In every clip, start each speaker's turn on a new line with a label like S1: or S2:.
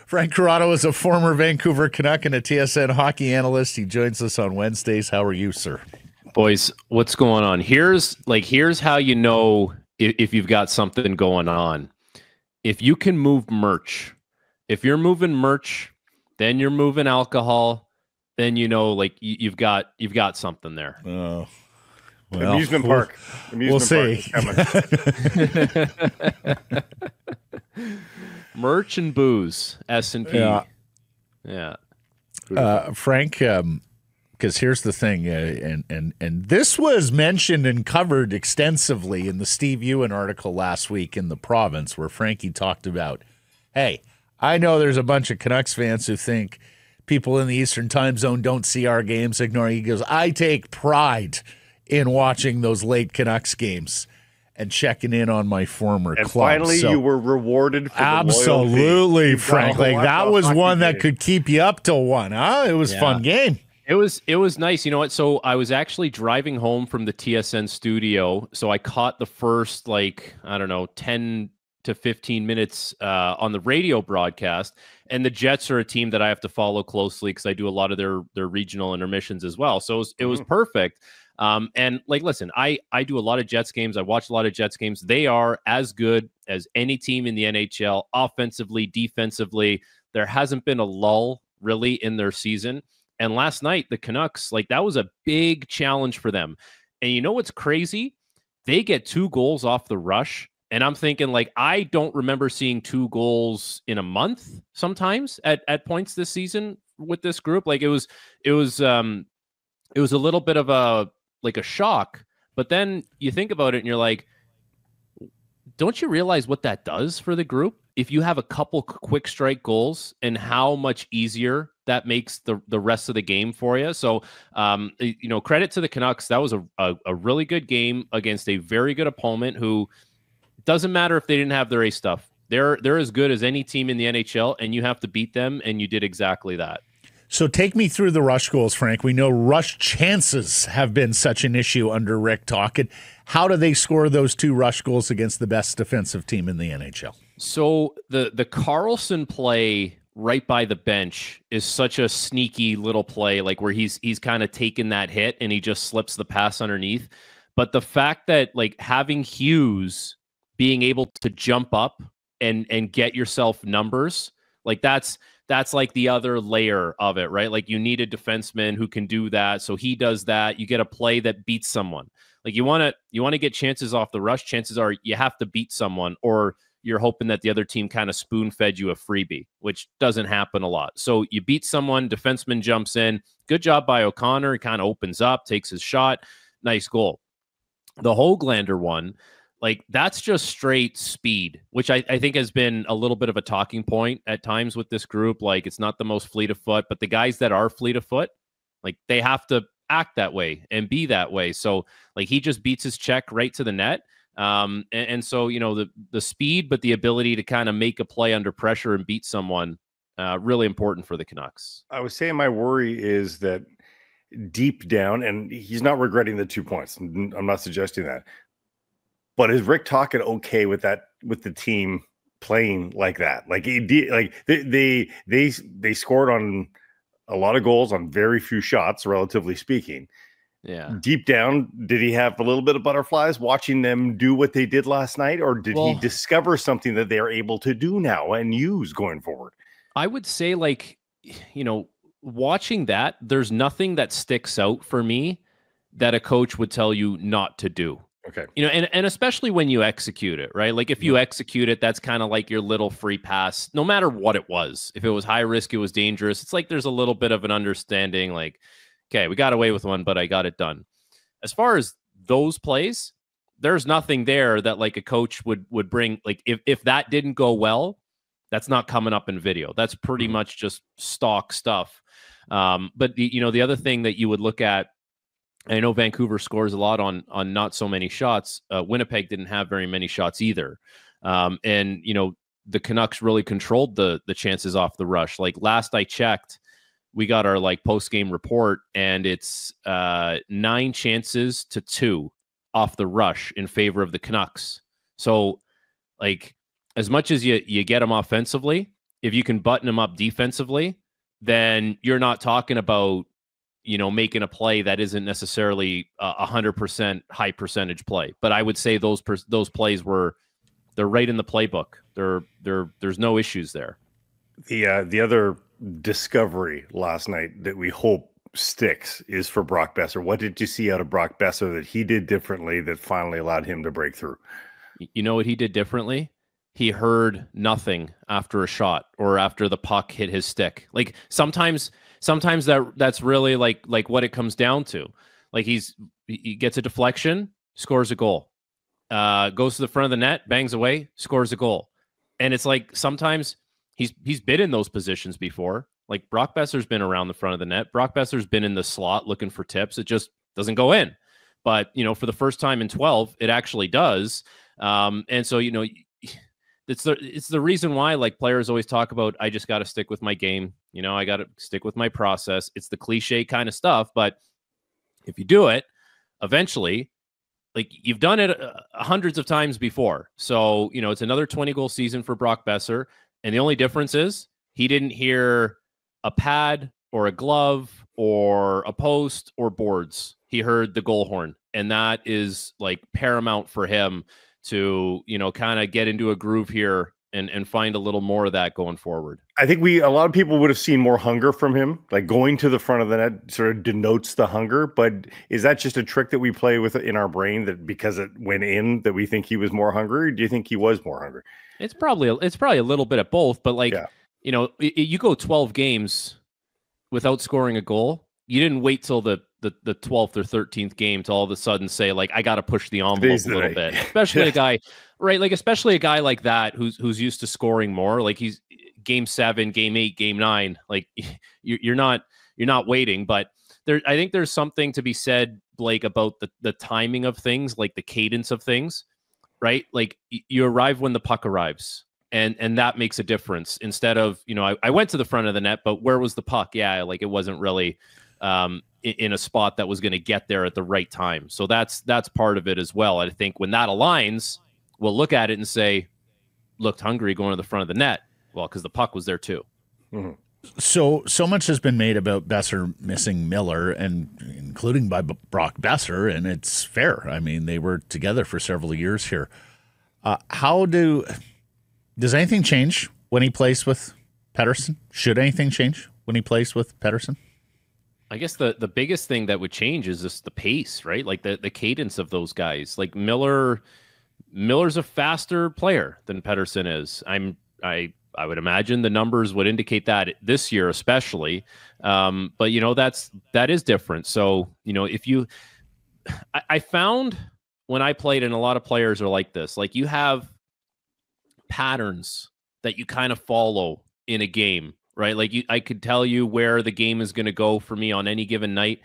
S1: Frank Corrado is a former Vancouver Canuck and a TSN hockey analyst. He joins us on Wednesdays. How are you, sir?
S2: Boys, what's going on? Here's how you know if you've got something going on. If you can move merch, if you're moving merch, then you're moving alcohol, then you know you've got something there.
S1: Oh.
S3: Well, amusement park.
S1: We'll see.
S2: Merch and booze, S&P. Yeah.
S1: Frank, because here's the thing, and this was mentioned and covered extensively in the Steve Ewan article last week in The Province, where Frankie talked about, hey, I know there's a bunch of Canucks fans who think people in the Eastern time zone don't see our games, ignoring. He goes, I take pride in watching those late Canucks games and checking in on my former club.
S3: Finally, you were rewarded for
S1: absolutely, Frank. Like that was one that could keep you up till 1. Huh? It was a fun game.
S2: It was nice. You know what? So I was actually driving home from the TSN studio. So I caught the first 10 to 15 minutes on the radio broadcast. And the Jets are a team that I have to follow closely because I do a lot of their regional intermissions as well. So it was perfect. And listen, I do a lot of Jets games. I watch a lot of Jets games. They are as good as any team in the NHL, offensively, defensively. There hasn't been a lull really in their season. And last night, the Canucks, that was a big challenge for them. And you know what's crazy? They get 2 goals off the rush. And I'm thinking, I don't remember seeing 2 goals in a month sometimes at points this season with this group. It was a little bit of a shock. But then you think about it and you're like, don't you realize what that does for the group? If you have a couple quick strike goals and how much easier that makes the rest of the game for you. So, credit to the Canucks. That was a really good game against a very good opponent who doesn't matter if they didn't have their A stuff. They're as good as any team in the NHL, and you have to beat them, and you did exactly that.
S1: So take me through the rush goals, Frank. We know rush chances have been such an issue under Rick Tocchet. How do they score those 2 rush goals against the best defensive team in the NHL?
S2: So the Carlson play right by the bench is such a sneaky little play, where he's kind of taken that hit and he just slips the pass underneath. But the fact that having Hughes being able to jump up and get yourself numbers, that's the other layer of it, right? You need a defenseman who can do that. So he does that. You get a play that beats someone. You want to get chances off the rush. Chances are you have to beat someone, or you're hoping that the other team kind of spoon-fed you a freebie, which doesn't happen a lot. So you beat someone, defenseman jumps in. Good job by O'Connor. He kind of opens up, takes his shot. Nice goal. The Höglander one, that's just straight speed, which I think has been a little bit of a talking point at times with this group. It's not the most fleet of foot, but the guys that are fleet of foot, they have to act that way and be that way. So he just beats his check right to the net. And so, the speed, but the ability to kind of make a play under pressure and beat someone, really important for the Canucks.
S3: I was saying my worry is that deep down, and he's not regretting the 2 points. I'm not suggesting that. But is Rick Tocchet okay with that, with the team playing like that? They scored on a lot of goals on very few shots, relatively speaking.
S2: Yeah.
S3: Deep down, did he have a little bit of butterflies watching them do what they did last night, or did he discover something that they're able to do now and use going forward?
S2: I would say, watching that, there's nothing that sticks out for me that a coach would tell you not to do.
S3: Okay.
S2: And especially when you execute it, right? If you execute it, that's kind of like your little free pass, no matter what it was. If it was high risk, it was dangerous. It's there's a little bit of an understanding, okay, we got away with one, but I got it done. As far as those plays, there's nothing there that a coach would bring. If that didn't go well, that's not coming up in video. That's pretty much just stock stuff. But the other thing that you would look at, I know Vancouver scores a lot on not so many shots. Winnipeg didn't have very many shots either. And the Canucks really controlled the chances off the rush. Last I checked, we got our post-game report, and it's 9 chances to 2 off the rush in favor of the Canucks. So as much as you get them offensively, if you can button him up defensively, then you're not talking about, making a play that isn't necessarily 100% high percentage play. But I would say those plays they're right in the playbook. There's no issues there.
S3: The other discovery last night that we hope sticks is for Brock Boeser. What did you see out of Brock Boeser that he did differently that finally allowed him to break through?
S2: You know what he did differently? He heard nothing after a shot or after the puck hit his stick. Like sometimes that's really like what it comes down to. Like he gets a deflection, scores a goal. Goes to the front of the net, bangs away, scores a goal. And it's like sometimes he's been in those positions before. Like Brock Boeser's been around the front of the net. Brock Boeser's been in the slot looking for tips. It just doesn't go in. But, for the first time in 12, it actually does. And so, it's the reason why like players always talk about, I just got to stick with my game. I got to stick with my process. It's the cliche kind of stuff. But if you do it, eventually, like you've done it hundreds of times before. So, it's another 20-goal season for Brock Boeser. And the only difference is he didn't hear a pad or a glove or a post or boards. He heard the goal horn. And that is like paramount for him to, kind of get into a groove here and find a little more of that going forward.
S3: I think a lot of people would have seen more hunger from him. Like going to the front of the net sort of denotes the hunger, but is that just a trick that we play with in our brain that because it went in that we think he was more hungry? Or do you think he was more hungry?
S2: It's probably a little bit of both, but like, you go 12 games without scoring a goal. You didn't wait till the 12th or 13th game to all of a sudden say like, I got to push the envelope a little bit, especially a guy, right? Like, especially a guy like that, who's used to scoring more. Like he's game 7, game 8, game 9, like you're not waiting, but I think there's something to be said, Blake, about the timing of things, like the cadence of things, right? Like you arrive when the puck arrives. And that makes a difference instead of, I went to the front of the net, but where was the puck? Yeah. Like it wasn't really, in a spot that was going to get there at the right time. So that's part of it as well. I think when that aligns, we'll look at it and say, looked hungry going to the front of the net. Well, because the puck was there too.
S3: Mm-hmm.
S1: So much has been made about Boeser missing Miller, and including by Brock Boeser, and it's fair. I mean, they were together for several years here. Does anything change when he plays with Pettersson? Should anything change when he plays with Pettersson?
S2: I guess the biggest thing that would change is just the pace, right? Like the cadence of those guys. Like Miller's a faster player than Pettersson is. I would imagine the numbers would indicate that this year, especially. But that is different. So, I found when I played, and a lot of players are like this, like you have patterns that you kind of follow in a game, right? Like I could tell you where the game is going to go for me on any given night.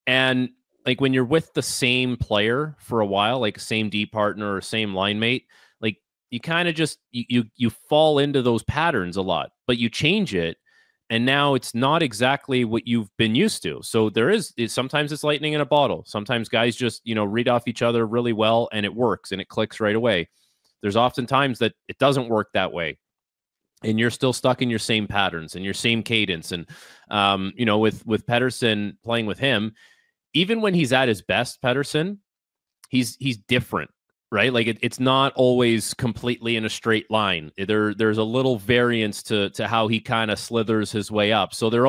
S2: And like when you're with the same player for a while, like same D partner or same line mate, like you kind of just, you fall into those patterns a lot, but you change it. And now it's not exactly what you've been used to. So sometimes it's lightning in a bottle. Sometimes guys just, read off each other really well and it works and it clicks right away. There's often times that it doesn't work that way. And you're still stuck in your same patterns and your same cadence. And, with Pettersson, playing with him, even when he's at his best, Pettersson, he's different, right? Like it's not always completely in a straight line. There's a little variance to how he kind of slithers his way up. So there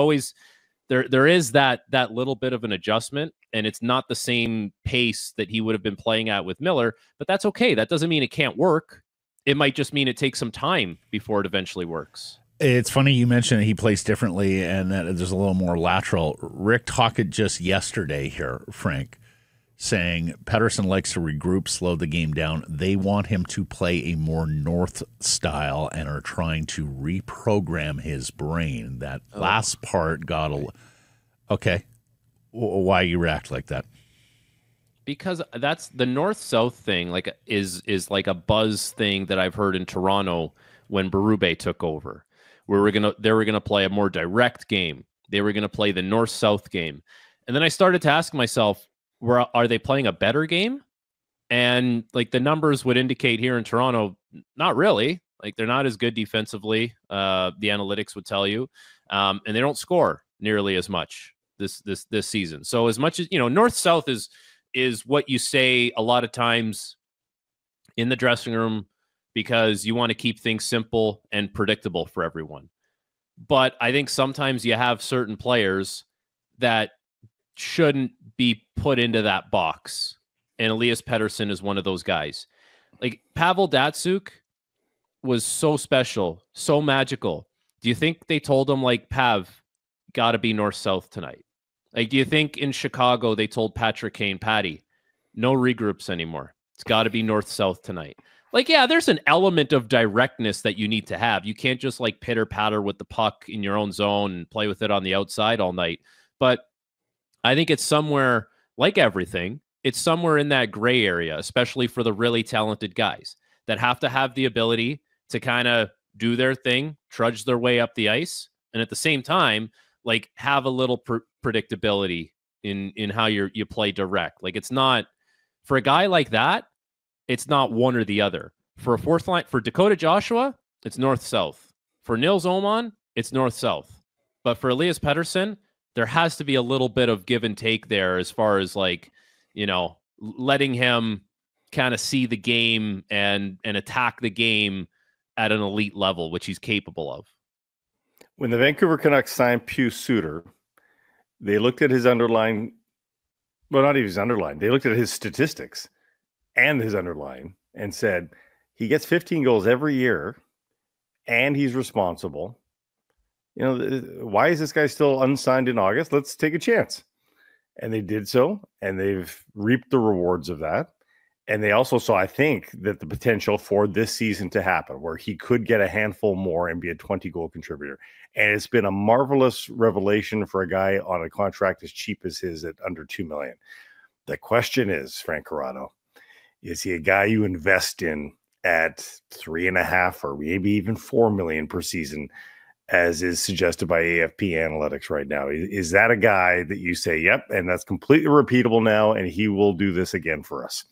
S2: is that little bit of an adjustment, and it's not the same pace that he would have been playing at with Miller, but that's okay. That doesn't mean it can't work. It might just mean it takes some time before it eventually works.
S1: It's funny you mentioned that he plays differently and that there's a little more lateral. Rick talked just yesterday here, Frank, saying Pettersson likes to regroup, slow the game down. They want him to play a more north style and are trying to reprogram his brain. That last part got okay. Why you react like that?
S2: Because that's the north-south thing, like is like a buzz thing that I've heard in Toronto when Berube took over, where they were gonna play a more direct game. They were gonna play the north-south game, and then I started to ask myself, are they playing a better game? And like the numbers would indicate here in Toronto, not really. Like they're not as good defensively. The analytics would tell you, and they don't score nearly as much this season. So as much as North South is what you say a lot of times in the dressing room because you want to keep things simple and predictable for everyone. But I think sometimes you have certain players that shouldn't be put into that box. And Elias Pettersson is one of those guys. Like Pavel Datsyuk was so special, so magical. Do you think they told him like, Pav, got to be north-south tonight? Like, do you think in Chicago they told Patrick Kane, Patty, no regroups anymore? It's got to be north-south tonight. Like, yeah, there's an element of directness that you need to have. You can't just like pitter-patter with the puck in your own zone and play with it on the outside all night. But I think it's somewhere, like everything, it's somewhere in that gray area, especially for the really talented guys that have to have the ability to kind of do their thing, trudge their way up the ice, and at the same time, like have a little predictability in how you play direct. Like it's not, for a guy like that, it's not one or the other. For a fourth line, for Dakota Joshua, it's north-south. For Nils Oman, it's north-south. But for Elias Pettersson, there has to be a little bit of give and take there as far as like, letting him kind of see the game and attack the game at an elite level, which he's capable of.
S3: When the Vancouver Canucks signed Boeser Suter, they looked at his underlying, well, not even his underlying, they looked at his statistics and his underlying and said, he gets 15 goals every year and he's responsible. Why is this guy still unsigned in August? Let's take a chance. And they did so, and they've reaped the rewards of that. And they also saw, I think, that the potential for this season to happen, where he could get a handful more and be a 20-goal contributor. And it's been a marvelous revelation for a guy on a contract as cheap as his at under $2 million. The question is, Frank Corrado, is he a guy you invest in at $3.5 or maybe even $4 million per season, as is suggested by AFP Analytics right now? Is that a guy that you say, yep, and that's completely repeatable now, and he will do this again for us?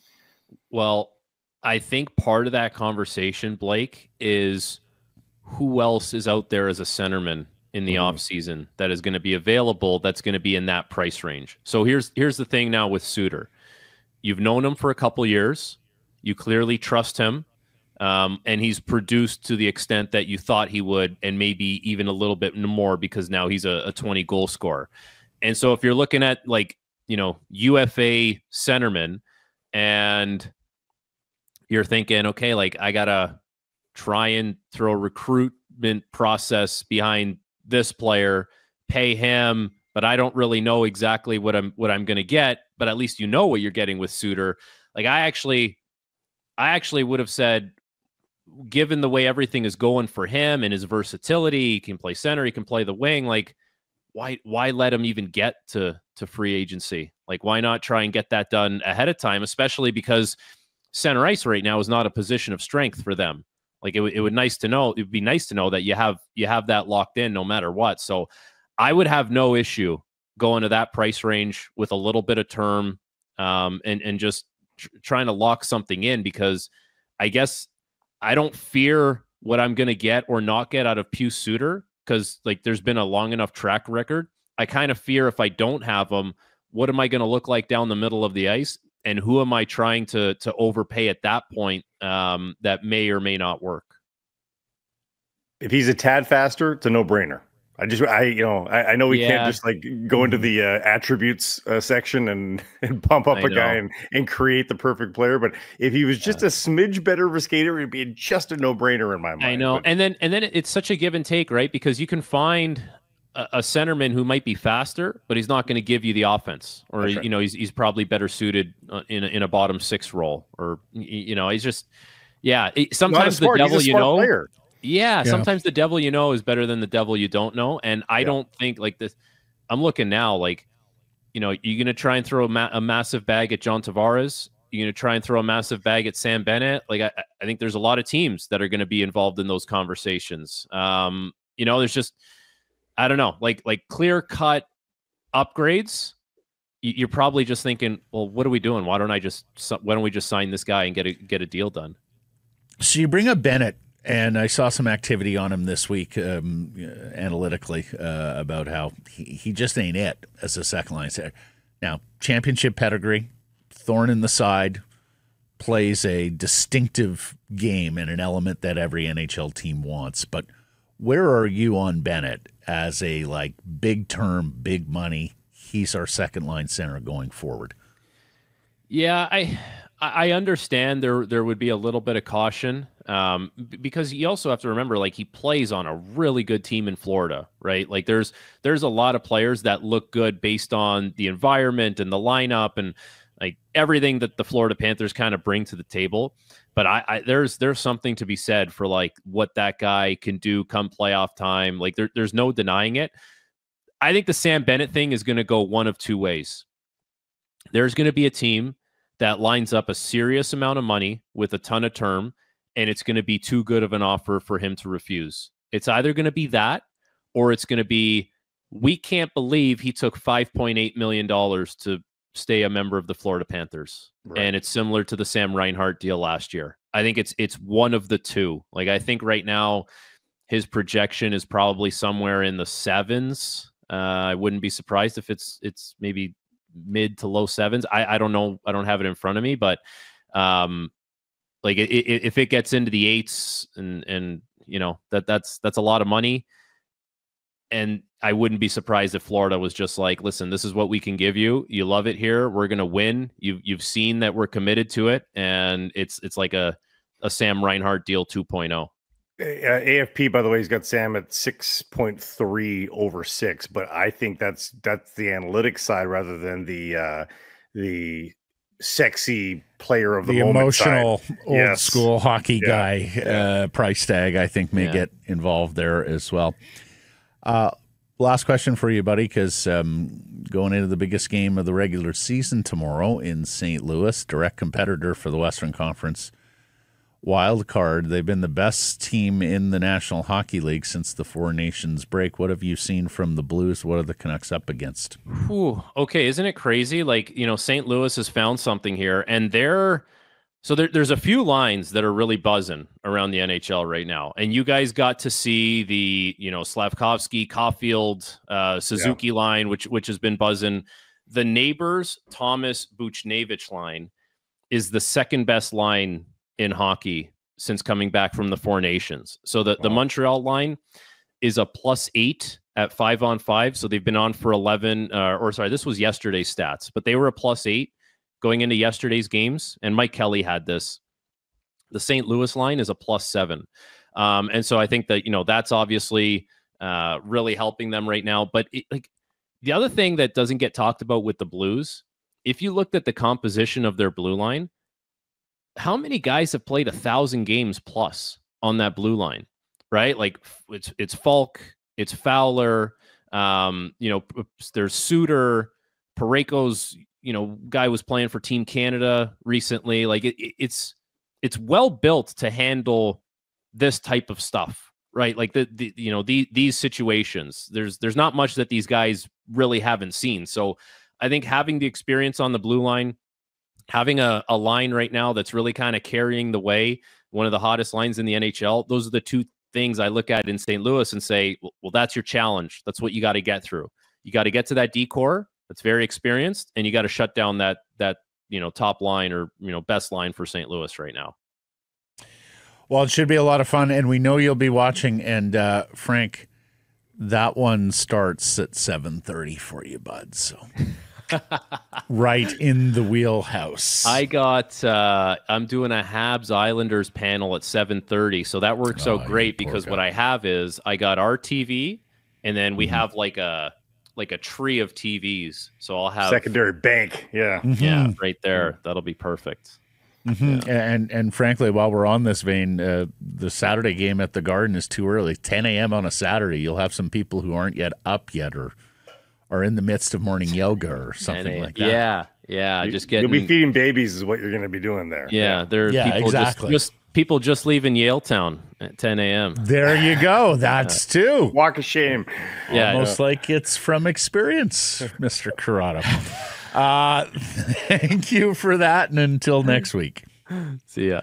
S2: Well, I think part of that conversation, Blake, is who else is out there as a centerman in the offseason that is going to be available, that's going to be in that price range. So here's the thing now with Suter. You've known him for a couple years. You clearly trust him. And he's produced to the extent that you thought he would, and maybe even a little bit more because now he's a 20-goal scorer. And so if you're looking at like, UFA centerman and you're thinking, okay, like I got to try and throw a recruitment process behind this player, pay him, but I don't really know exactly what I'm going to get, but at least what you're getting with Suter. Like I actually would have said, given the way everything is going for him and his versatility, he can play center, he can play the wing. Like, why let him even get to free agency? Like, why not try and get that done ahead of time? Especially because center ice right now is not a position of strength for them. Like, it would be nice to know that you have that locked in no matter what. So, I would have no issue going to that price range with a little bit of term, and just trying to lock something in, because I guess I don't fear what I'm going to get or not get out of Boeser Suter, because like there's been a long enough track record. I kind of fear if I don't have him, what am I going to look like down the middle of the ice, and who am I trying to overpay at that point, that may or may not work.
S3: If he's a tad faster, it's a no-brainer. I know we can't just like go into the attributes section and pump up a guy and create the perfect player. But if he was just a smidge better of a skater, it'd be just a no-brainer in my mind.
S2: I know.
S3: But,
S2: and then it's such a give and take, right? Because you can find a centerman who might be faster, but he's not going to give you the offense, or right. He's probably better suited in a bottom six role, or he's just sometimes the devil player. Yeah, sometimes the devil is better than the devil you don't know. And I don't think like this. I'm looking now like, you're going to try and throw a massive bag at John Tavares. You're going to try and throw a massive bag at Sam Bennett. Like, I think there's a lot of teams that are going to be involved in those conversations. There's just, I don't know, like clear cut upgrades. You're probably just thinking, well, what are we doing? Why don't we just sign this guy and get a deal done?
S1: So you bring up Bennett. And I saw some activity on him this week analytically about how he just ain't it as a second line center. Now, championship pedigree, thorn in the side, plays a distinctive game and an element that every NHL team wants. But where are you on Bennett as a big term, big money? He's our second line center going forward.
S2: Yeah, I understand there would be a little bit of caution because you also have to remember, he plays on a really good team in Florida, right? There's a lot of players that look good based on the environment and the lineup and everything that the Florida Panthers kind of bring to the table. But there's something to be said for what that guy can do come playoff time. There's no denying it. I think the Sam Bennett thing is going to go one of two ways. There's going to be a team that lines up a serious amount of money with a ton of term, and it's going to be too good of an offer for him to refuse. It's either going to be that, or it's going to be, we can't believe he took $5.8 million to stay a member of the Florida Panthers. Right. And it's similar to the Sam Reinhart deal last year. I think it's one of the two. I think right now his projection is probably somewhere in the sevens. I wouldn't be surprised if it's maybe mid to low sevens. I don't know. I don't have it in front of me, but if it gets into the eights and that's a lot of money. And I wouldn't be surprised if Florida was just listen, this is what we can give you. You love it here. We're going to win. You've seen that we're committed to it. And it's like a Sam Reinhart deal 2.0.
S3: AFP, by the way, he's got Sam at 6.3 over 6, but I think that's the analytics side rather than the sexy player of the moment
S1: emotional
S3: side.
S1: Old school hockey guy price tag. I think may get involved there as well. Last question for you, buddy, because going into the biggest game of the regular season tomorrow in St. Louis, direct competitor for the Western Conference wild card. They've been the best team in the National Hockey League since the Four Nations break. What have you seen from the Blues? What are the Canucks up against?
S2: Ooh, okay, isn't it crazy? St. Louis has found something here, and there's a few lines that are really buzzing around the NHL right now. And you guys got to see the Slavkovsky, Caulfield, Suzuki line, which has been buzzing. The Neighbors, Thomas, Buchnevich line is the second best line in hockey since coming back from the Four Nations. So the Montreal line is a +8 at 5-on-5. So they've been on for 11, this was yesterday's stats, but they were a +8 going into yesterday's games. And Mike Kelly had this. The St. Louis line is a +7. And so I think that, that's obviously really helping them right now. But the other thing that doesn't get talked about with the Blues, if you looked at the composition of their blue line, how many guys have played 1,000 games plus on that blue line, right? It's Falk, it's Fowler, there's Suter, Parayko's, guy was playing for Team Canada recently. It's well built to handle this type of stuff, right? These situations, there's not much that these guys really haven't seen. So I think having the experience on the blue line, having a line right now that's really kind of carrying the way, one of the hottest lines in the NHL, those are the two things I look at in St. Louis and say, well, that's your challenge. That's what you got to get through. You got to get to that D-core that's very experienced, and you got to shut down that top line or best line for St. Louis right now.
S1: Well, it should be a lot of fun, and we know you'll be watching. And Frank, that one starts at 7:30 for you, bud. So right in the wheelhouse.
S2: I'm doing a Habs Islanders panel at 7:30, so that works out great because what I have is I got our TV, and then we have like a tree of TVs. So I'll have
S3: secondary bank. Yeah.
S1: Mm-hmm.
S2: Yeah, right there. That'll be perfect.
S1: Mm-hmm. Yeah. And frankly, while we're on this vein, the Saturday game at the Garden is too early. 10 a.m. on a Saturday. You'll have some people who aren't yet up yet or are in the midst of morning yoga or something like that.
S2: Yeah.
S3: You'll be feeding babies is what you're going to be doing there.
S2: Yeah, people just leaving Yaletown at 10 a.m.
S1: There you go. That's two.
S3: Walk of shame.
S1: Yeah, almost like it's from experience, Mr. Corrado. Thank you for that, and until next week.
S2: See ya.